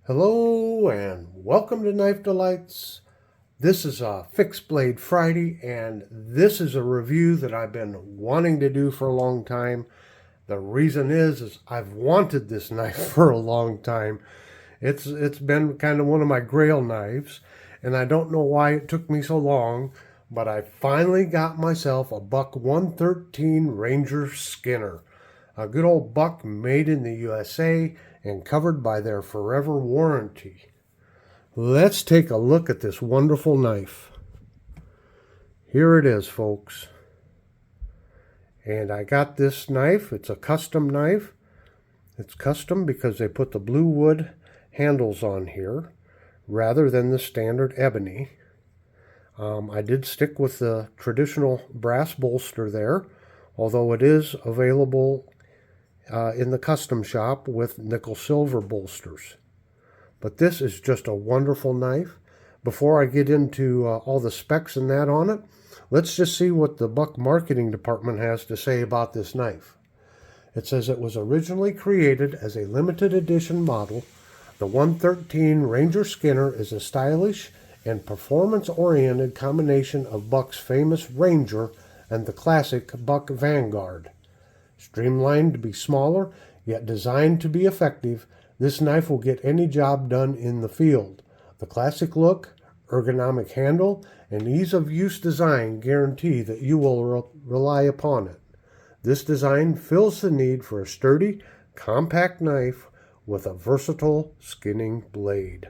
Hello and welcome to Knife Delights. This is a Fixed Blade Friday, and this is a review that I've been wanting to do for a long time. The reason is I've wanted this knife for a long time. It's been kind of one of my grail knives, and I don't know why it took me so long, but I finally got myself a Buck 113 Ranger Skinner. A good old buck made in the USA and covered by their forever warranty. Let's take a look at this wonderful knife. Here it is, folks. And I got this knife. It's a custom knife. It's custom because they put the blue wood handles on here rather than the standard ebony. I did stick with the traditional brass bolster there, although it is available in the custom shop with nickel silver bolsters. But this is just a wonderful knife. Before I get into all the specs and that on it, let's just see what the Buck marketing department has to say about this knife. It says it was originally created as a limited edition model. The 113 Ranger Skinner is a stylish and performance-oriented combination of Buck's famous Ranger and the classic Buck Vanguard. Streamlined to be smaller, yet designed to be effective, this knife will get any job done in the field. The classic look, ergonomic handle, and ease of use design guarantee that you will rely upon it. This design fills the need for a sturdy, compact knife with a versatile skinning blade.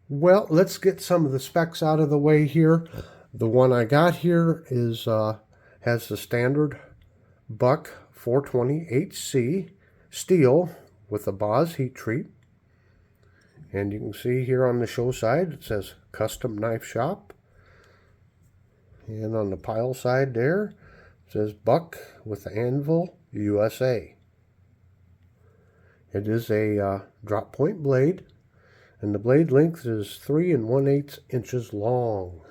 Well, let's get some of the specs out of the way here. The one I got here is has the standard Buck 420HC steel with a Boz heat treat. And you can see here on the show side it says Custom Knife Shop. And on the pile side there it says Buck with the Anvil USA. It is a drop point blade, and the blade length is 3 1/8 inches long.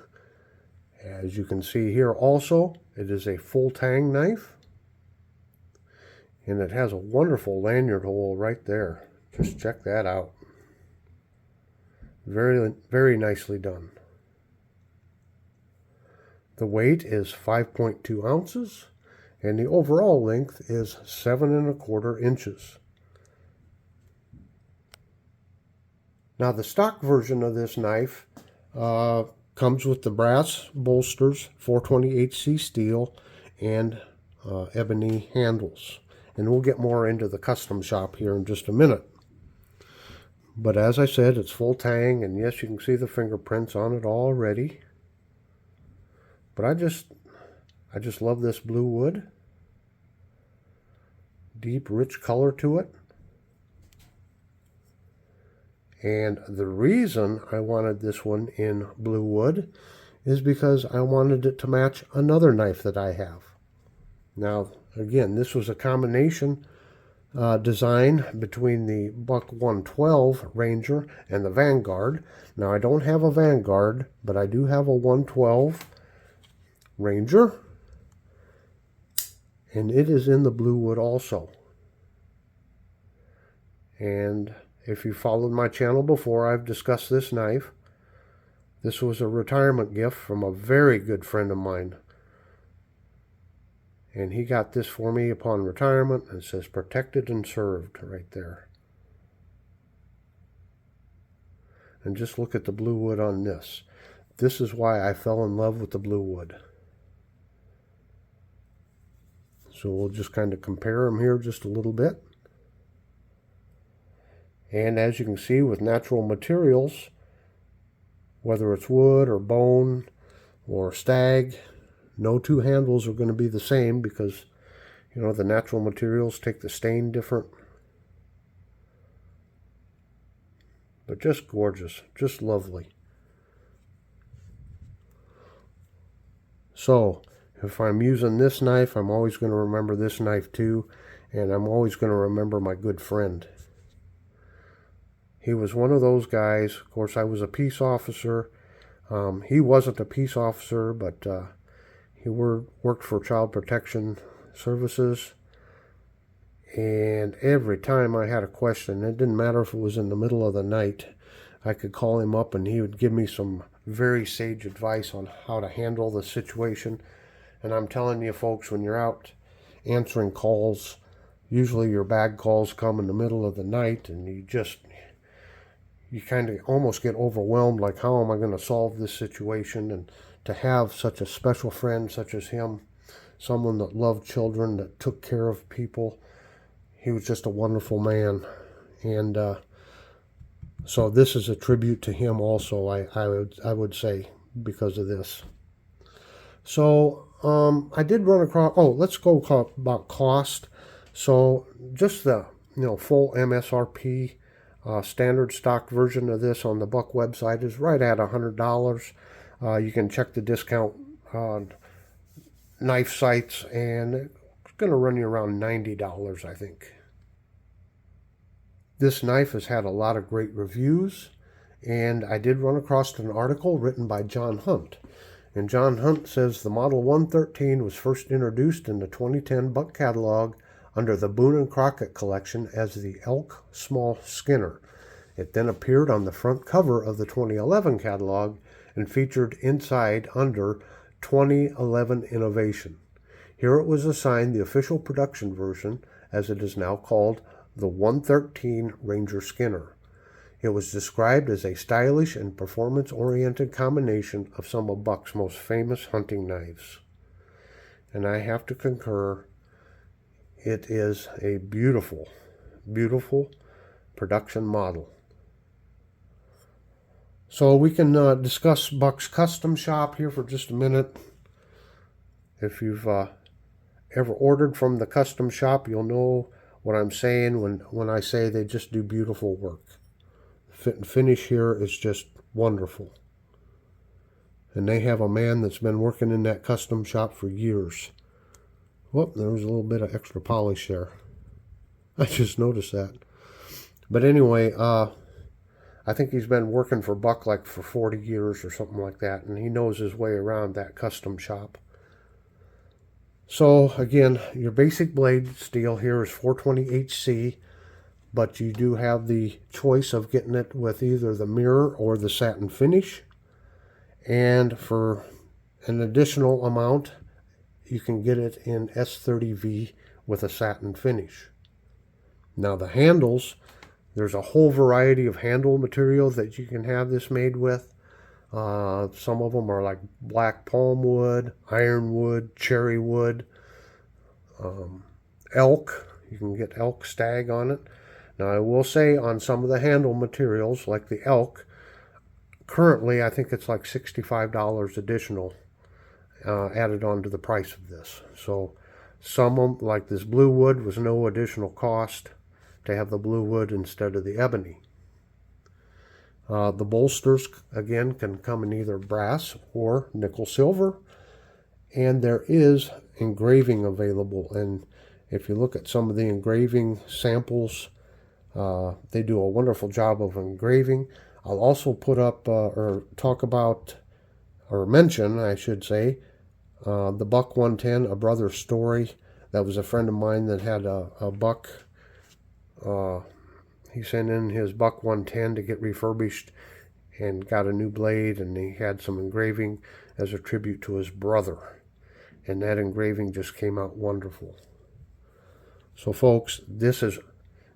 As you can see here also, it is a full tang knife, and it has a wonderful lanyard hole right there. Just check that out. Very, very nicely done. The weight is 5.2 ounces, and the overall length is 7 1/4 inches. Now the stock version of this knife comes with the brass bolsters, 420HC steel, and ebony handles. And we'll get more into the custom shop here in just a minute. But as I said, it's full tang, and yes, you can see the fingerprints on it already. But I just love this blue wood. Deep, rich color to it. And the reason I wanted this one in blue wood is because I wanted it to match another knife that I have. Now, again, this was a combination design between the Buck 112 Ranger and the Vanguard. Now, I don't have a Vanguard, but I do have a 112 Ranger, and it is in the blue wood also. And if you followed my channel before, I've discussed this knife. This was a retirement gift from a very good friend of mine. And he got this for me upon retirement, and it says protected and served right there. And just look at the blue wood on this. This is why I fell in love with the blue wood. So we'll just kind of compare them here just a little bit. And as you can see, with natural materials, whether it's wood or bone or stag, no two handles are going to be the same because, you know, the natural materials take the stain different. But just gorgeous, just lovely. So, if I'm using this knife, I'm always going to remember this knife too, and I'm always going to remember my good friend. He was one of those guys. Of course, I was a peace officer. He wasn't a peace officer, but he worked for Child Protection Services. And every time I had a question, it didn't matter if it was in the middle of the night, I could call him up and he would give me some very sage advice on how to handle the situation. And I'm telling you folks, when you're out answering calls, usually your bad calls come in the middle of the night and you kind of almost get overwhelmed, like how am I going to solve this situation? And to have such a special friend such as him, someone that loved children, that took care of people, he was just a wonderful man. And so this is a tribute to him also, I would say, because of this. So I did run across, let's go about cost. So just the full MSRP standard stock version of this on the Buck website is right at $100. You can check the discount knife sites, and it's going to run you around $90, I think. This knife has had a lot of great reviews, and I did run across an article written by John Hunt. And John Hunt says the Model 113 was first introduced in the 2010 Buck catalog under the Boone & Crockett collection as the Elk Small Skinner. It then appeared on the front cover of the 2011 catalog and featured inside under 2011 Innovation. Here it was assigned the official production version, as it is now called, the 113 Ranger Skinner. It was described as a stylish and performance-oriented combination of some of Buck's most famous hunting knives. And I have to concur, it is a beautiful, beautiful production model. So we can discuss Buck's custom shop here for just a minute. If you've ever ordered from the custom shop, you'll know what I'm saying when I say they just do beautiful work. Fit and finish here is just wonderful. And they have a man that's been working in that custom shop for years. Whoop, there was a little bit of extra polish there. I just noticed that. But anyway, I think he's been working for Buck like for 40 years or something like that, and he knows his way around that custom shop. So again, your basic blade steel here is 420HC, but you do have the choice of getting it with either the mirror or the satin finish. And for an additional amount, you can get it in S30V with a satin finish. Now the handles, there's a whole variety of handle material that you can have this made with. Some of them are like black palm wood, ironwood, cherry wood, elk. You can get elk stag on it. Now I will say on some of the handle materials, like the elk, currently I think it's like $65 additional added on to the price of this. So some of them, like this blue wood, was no additional cost to have the blue wood instead of the ebony. The bolsters, again, can come in either brass or nickel silver. And there is engraving available. And if you look at some of the engraving samples, they do a wonderful job of engraving. I'll also put up or talk about, or mention, I should say, the Buck 110, A Brother's Story. That was a friend of mine that had a Buck. He sent in his Buck 110 to get refurbished and got a new blade, and he had some engraving as a tribute to his brother. And that engraving just came out wonderful. So folks, this is,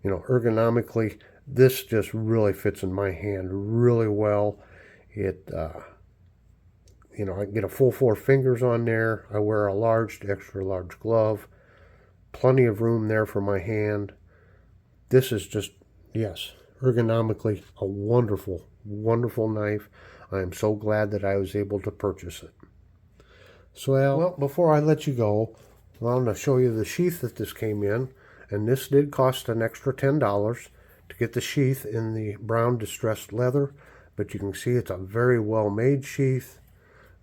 ergonomically, this just really fits in my hand really well. It, I can get a full 4 fingers on there. I wear a large to extra large glove. Plenty of room there for my hand. This is just, yes, ergonomically a wonderful, wonderful knife. I am so glad that I was able to purchase it. So, well, before I let you go, I want to show you the sheath that this came in. And this did cost an extra $10 to get the sheath in the brown distressed leather. But you can see it's a very well made sheath.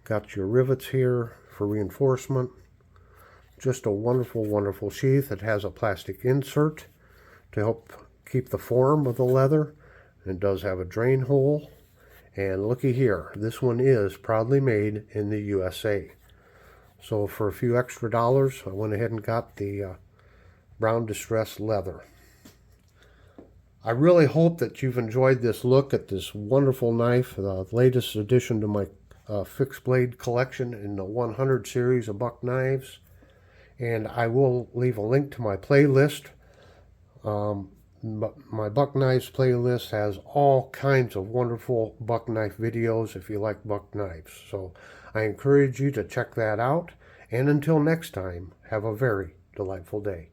Got your rivets here for reinforcement. Just a wonderful, wonderful sheath. It has a plastic insert to help keep the form of the leather. It does have a drain hole. And looky here, this one is proudly made in the USA. So for a few extra dollars, I went ahead and got the brown distressed leather. I really hope that you've enjoyed this look at this wonderful knife, the latest addition to my fixed blade collection in the 100 series of buck knives. And I will leave a link to my playlist. My buck knives playlist has all kinds of wonderful buck knife videos if you like buck knives. So I encourage you to check that out. And until next time, have a very delightful day.